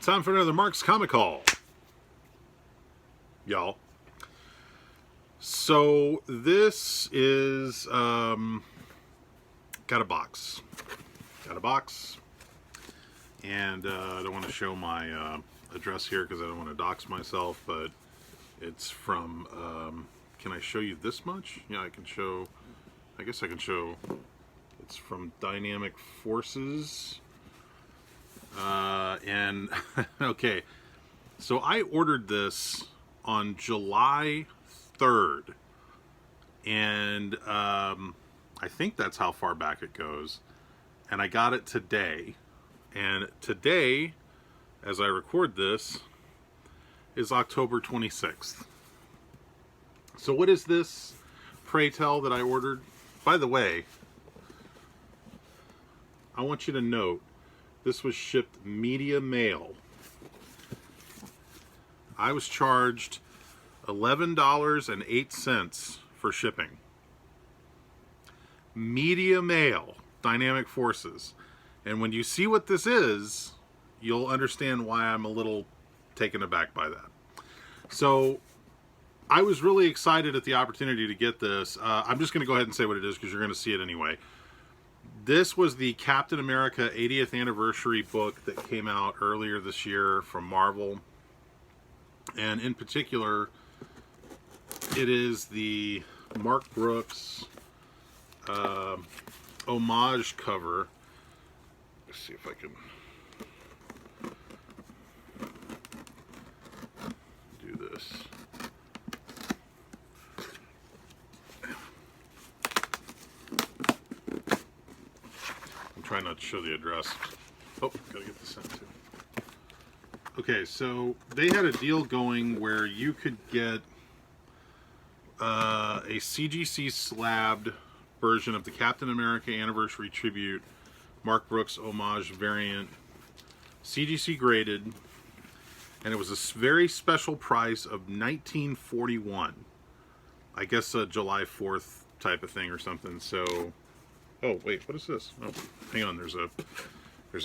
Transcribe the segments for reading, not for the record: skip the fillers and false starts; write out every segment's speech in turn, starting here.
Time for another Mark's Comic Haul, y'all. So this is got a box, and I don't want to show my address here because I don't want to dox myself, but it's from. Can I show you this much? Yeah, I can show. I guess I can show. It's from Dynamic Forces. And okay, so I ordered this on July 3rd, and I think that's how far back it goes, and I got it today, and today, as I record this, is October 26th. So what is this, pray tell, that I ordered? By the way, I want you to note, this was shipped media mail. I was charged $11.08 for shipping. Media mail, Dynamic Forces. And when you see what this is, you'll understand why I'm a little taken aback by that. So I was really excited at the opportunity to get this. I'm just going to go ahead and say what it is because you're going to see it anyway. This was the Captain America 80th anniversary book that came out earlier this year from Marvel. And in particular, it is the Mark Brooks homage cover. Let's see if I can do this. Try not to show the address. Oh, gotta get this sent too. Okay, so they had a deal going where you could get a CGC slabbed version of the Captain America Anniversary Tribute Mark Brooks homage variant, CGC graded, and it was a very special price of $19.41. I guess a July 4th type of thing or something. So. Oh, wait, what is this? Oh, hang on, there's a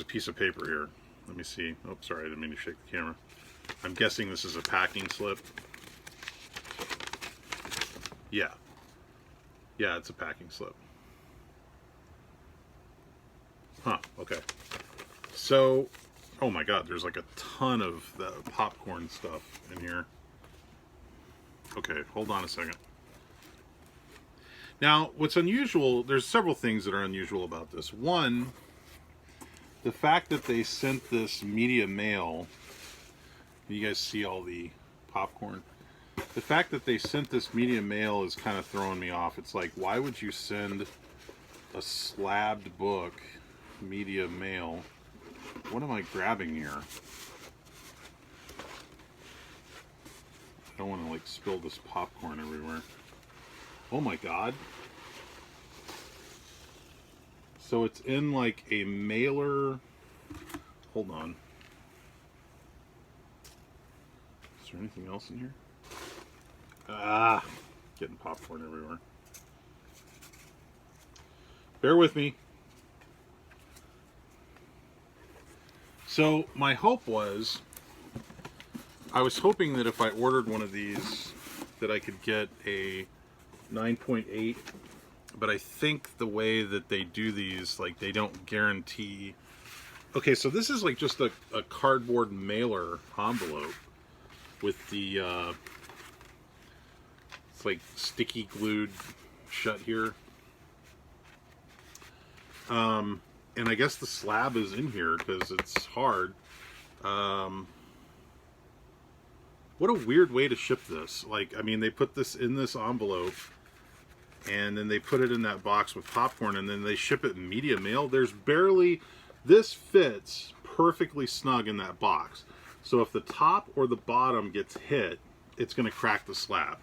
piece of paper here. Let me see. Oh, sorry, I didn't mean to shake the camera. I'm guessing this is a packing slip. Yeah. Yeah, it's a packing slip. Huh, okay. So, oh my god, there's like a ton of the popcorn stuff in here. Okay, hold on a second. Now, what's unusual, there's several things that are unusual about this. One, the fact that they sent this media mail, you guys see all the popcorn? The fact that they sent this media mail is kind of throwing me off. It's like, why would you send a slabbed book, media mail? What am I grabbing here? I don't want to like spill this popcorn everywhere. Oh my god. So it's in like a mailer. Hold on. Is there anything else in here? Ah, getting popcorn everywhere. Bear with me. So my hope was, I was hoping that if I ordered one of these that I could get a 9.8, but I think the way that they do these, like, they don't guarantee. Okay, so this is like just a cardboard mailer envelope with the it's like sticky glued shut here, and I guess the slab is in here because it's hard. What a weird way to ship this. Like, I mean, they put this in this envelope and then they put it in that box with popcorn, and then they ship it in media mail. There's barely, this fits perfectly snug in that box. So if the top or the bottom gets hit, it's going to crack the slab.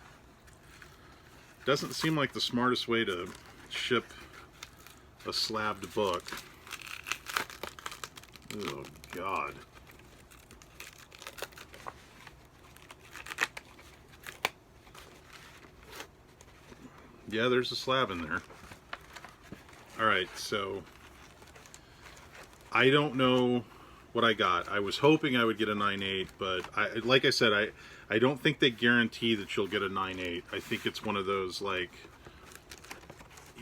Doesn't seem like the smartest way to ship a slabbed book. Oh, God. Yeah, there's a slab in there. Alright, so I don't know what I got. I was hoping I would get a 9.8, but like I said, I don't think they guarantee that you'll get a 9.8. I think it's one of those, like,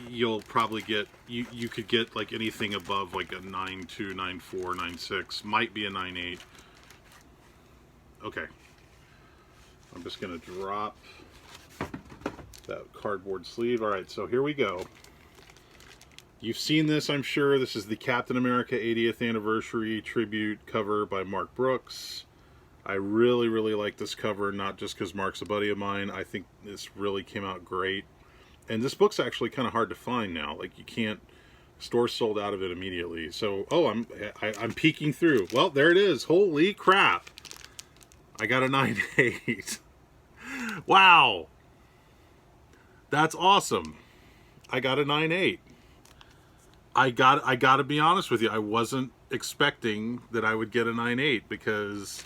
you'll probably get, you could get like anything above like a 9.2, 9.4, 9.6, might be a 9.8. Okay. I'm just going to drop that cardboard sleeve. All right, so here we go. You've seen this, I'm sure. This is the Captain America 80th Anniversary Tribute cover by Mark Brooks. I really, really like this cover, not just because Mark's a buddy of mine. I think this really came out great. And this book's actually kind of hard to find now. Like, you can't, stores sold out of it immediately. So, oh, I'm peeking through. Well, there it is. Holy crap. I got a 9.8. Wow. That's awesome. I got a 9.8. I got to be honest with you. I wasn't expecting that I would get a 9.8 because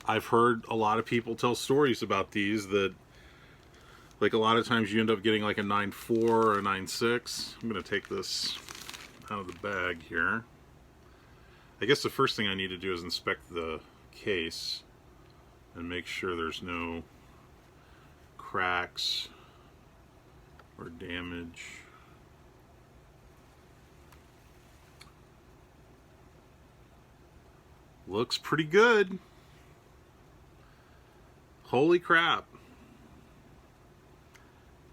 I've heard a lot of people tell stories about these that, like, a lot of times you end up getting like a 9.4 or a 9.6. I'm going to take this out of the bag here. I guess the first thing I need to do is inspect the case and make sure there's no cracks or damage. Looks pretty good. Holy crap.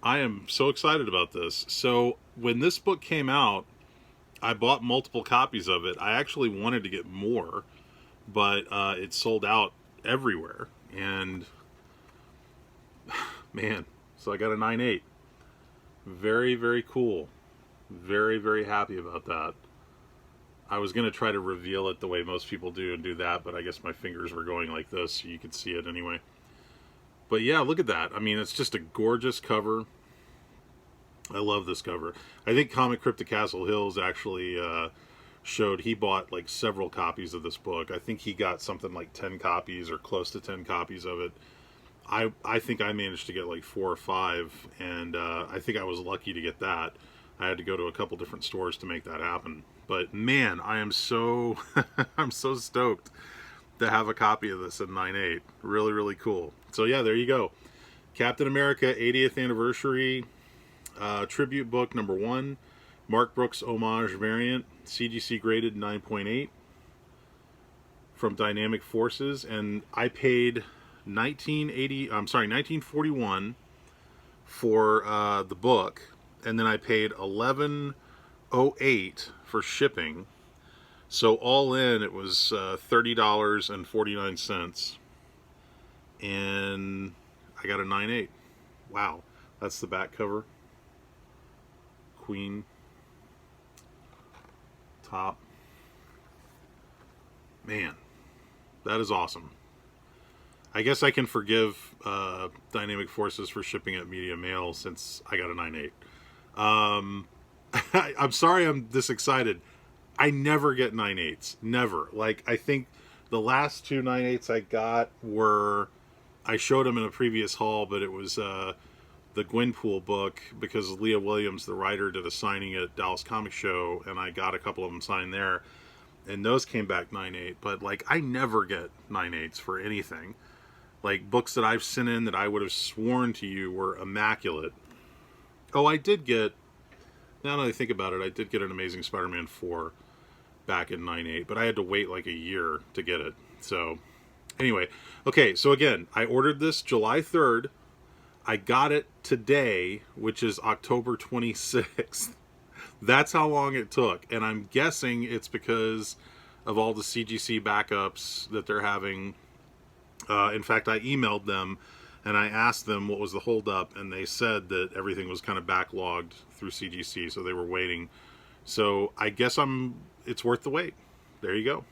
I am so excited about this. So when this book came out, I bought multiple copies of it. I actually wanted to get more, but it sold out everywhere. And man, so I got a 9.8. Very, very cool. Very, very happy about that. I was going to try to reveal it the way most people do and do that, but I guess my fingers were going like this so you could see it anyway. But yeah, look at that. I mean, it's just a gorgeous cover. I love this cover. I think Comic Crypto Castle Hills actually showed he bought like several copies of this book. I think he got something like 10 copies or close to 10 copies of it. I think I managed to get like 4 or 5, and I think I was lucky to get that. I had to go to a couple different stores to make that happen. But man, I am so I'm so stoked to have a copy of this in 9.8. Really, really cool. So yeah, there you go. Captain America 80th Anniversary Tribute Book number 1. Mark Brooks Homage Variant. CGC graded 9.8 from Dynamic Forces. And I paid $1941 for the book. And then I paid $11.08 for shipping. So all in, it was $30.49, and I got a 9.8. Wow, that's the back cover. Queen. Top. Man, that is awesome. I guess I can forgive Dynamic Forces for shipping at Media Mail since I got a 9.8. I'm sorry I'm this excited. I never get 9.8s. Never. Like, I think the last 2 9.8s I got were, I showed them in a previous haul, but it was the Gwenpool book, because Leah Williams, the writer, did a signing at Dallas Comic Show, and I got a couple of them signed there, and those came back 9.8. But, like, I never get 9.8s for anything. Like, books that I've sent in that I would have sworn to you were immaculate. Oh, I did get, now that I think about it, I did get an Amazing Spider-Man 4 back in 9.8, but I had to wait like a year to get it. So anyway, okay, so again, I ordered this July 3rd. I got it today, which is October 26th. That's how long it took. And I'm guessing it's because of all the CGC backups that they're having. In fact, I emailed them and I asked them what was the holdup, and they said that everything was kind of backlogged through CGC, so they were waiting. So I guess it's worth the wait. There you go.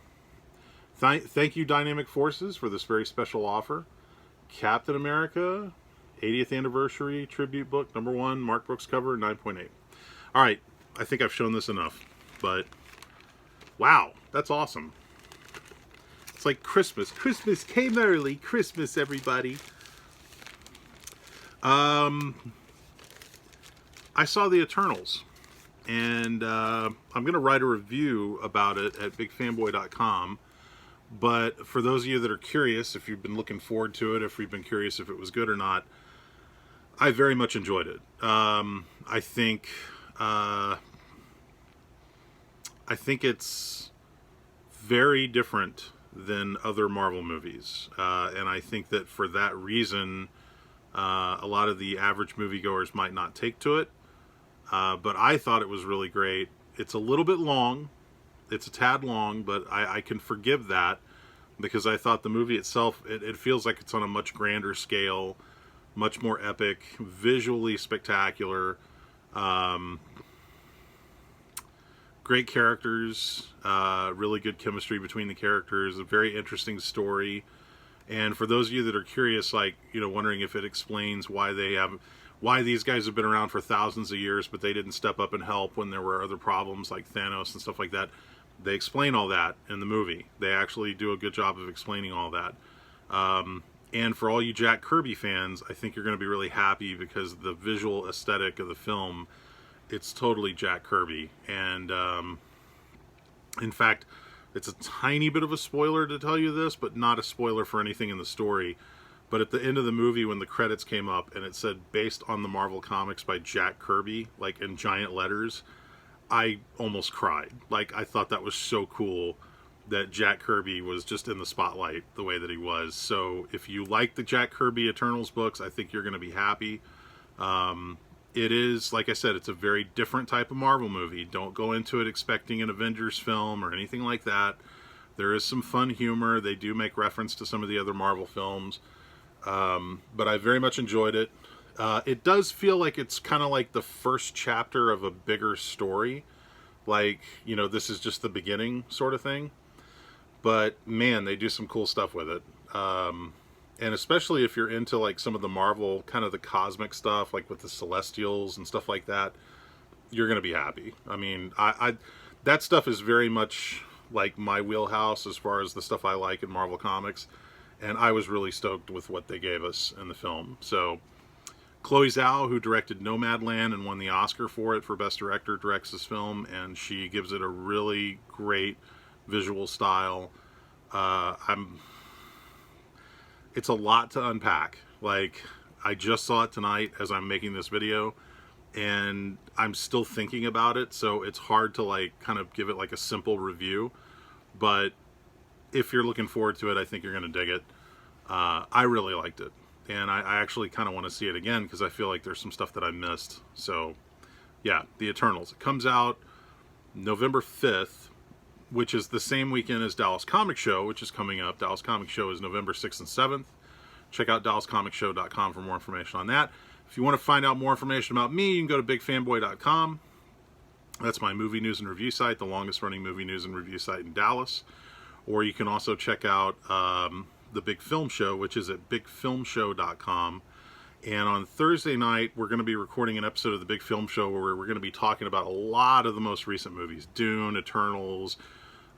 Thank you, Dynamic Forces, for this very special offer. Captain America 80th Anniversary Tribute Book number 1, Mark Brooks cover, 9.8. All right, I think I've shown this enough, but wow, that's awesome. It's like Christmas. Christmas came early. Christmas, everybody. I saw the Eternals, and I'm going to write a review about it at bigfanboy.com. But for those of you that are curious, if you've been looking forward to it, if you've been curious if it was good or not, I very much enjoyed it. Uh, I think it's very different than other Marvel movies, and I think that for that reason, a lot of the average moviegoers might not take to it. But I thought it was really great. It's a little bit long. It's a tad long, but I can forgive that because I thought the movie itself, it feels like it's on a much grander scale, much more epic, visually spectacular, great characters, really good chemistry between the characters, a very interesting story. And for those of you that are curious, like, wondering if it explains why these guys have been around for thousands of years, but they didn't step up and help when there were other problems like Thanos and stuff like that. They explain all that in the movie. They actually do a good job of explaining all that. And for all you Jack Kirby fans, I think you're going to be really happy because the visual aesthetic of the film, it's totally Jack Kirby. And in fact, it's a tiny bit of a spoiler to tell you this, but not a spoiler for anything in the story. But at the end of the movie, when the credits came up and it said, based on the Marvel Comics by Jack Kirby, like in giant letters, I almost cried. Like, I thought that was so cool that Jack Kirby was just in the spotlight the way that he was. So if you like the Jack Kirby Eternals books, I think you're going to be happy. It is, like I said, it's a very different type of Marvel movie. Don't go into it expecting an Avengers film or anything like that. There is some fun humor. They do make reference to some of the other Marvel films. But I very much enjoyed it. It does feel like it's kind of like the first chapter of a bigger story. Like, this is just the beginning sort of thing. But, man, they do some cool stuff with it. And especially if you're into, like, some of the Marvel, kind of the cosmic stuff, like with the Celestials and stuff like that, you're going to be happy. I mean, that stuff is very much like my wheelhouse as far as the stuff I like in Marvel Comics. And I was really stoked with what they gave us in the film. So, Chloe Zhao, who directed Nomadland and won the Oscar for it for Best Director, directs this film, and she gives it a really great visual style. It's a lot to unpack. Like, I just saw it tonight as I'm making this video, and I'm still thinking about it, so it's hard to, like, kind of give it, like, a simple review. But if you're looking forward to it, I think you're going to dig it. I really liked it. And I actually kind of want to see it again because I feel like there's some stuff that I missed. So, yeah, The Eternals. It comes out November 5th, which is the same weekend as Dallas Comic Show, which is coming up. Dallas Comic Show is November 6th and 7th. Check out DallasComicShow.com for more information on that. If you want to find out more information about me, you can go to BigFanboy.com. That's my movie news and review site, the longest running movie news and review site in Dallas. Or you can also check out the Big Film Show, which is at BigFilmShow.com. And on Thursday night, we're going to be recording an episode of the Big Film Show where we're going to be talking about a lot of the most recent movies. Dune, Eternals,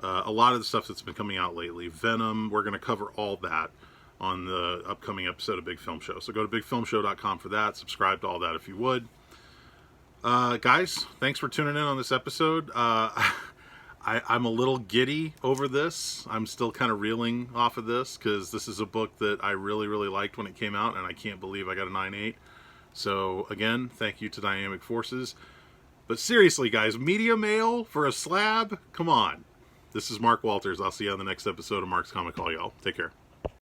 a lot of the stuff that's been coming out lately. Venom, we're going to cover all that on the upcoming episode of Big Film Show. So go to BigFilmShow.com for that. Subscribe to all that if you would. Guys, thanks for tuning in on this episode. I'm a little giddy over this. I'm still kind of reeling off of this because this is a book that I really, really liked when it came out, and I can't believe I got a 9.8. So, again, thank you to Dynamic Forces. But seriously, guys, media mail for a slab? Come on. This is Mark Walters. I'll see you on the next episode of Mark's Comic Call, y'all. Take care.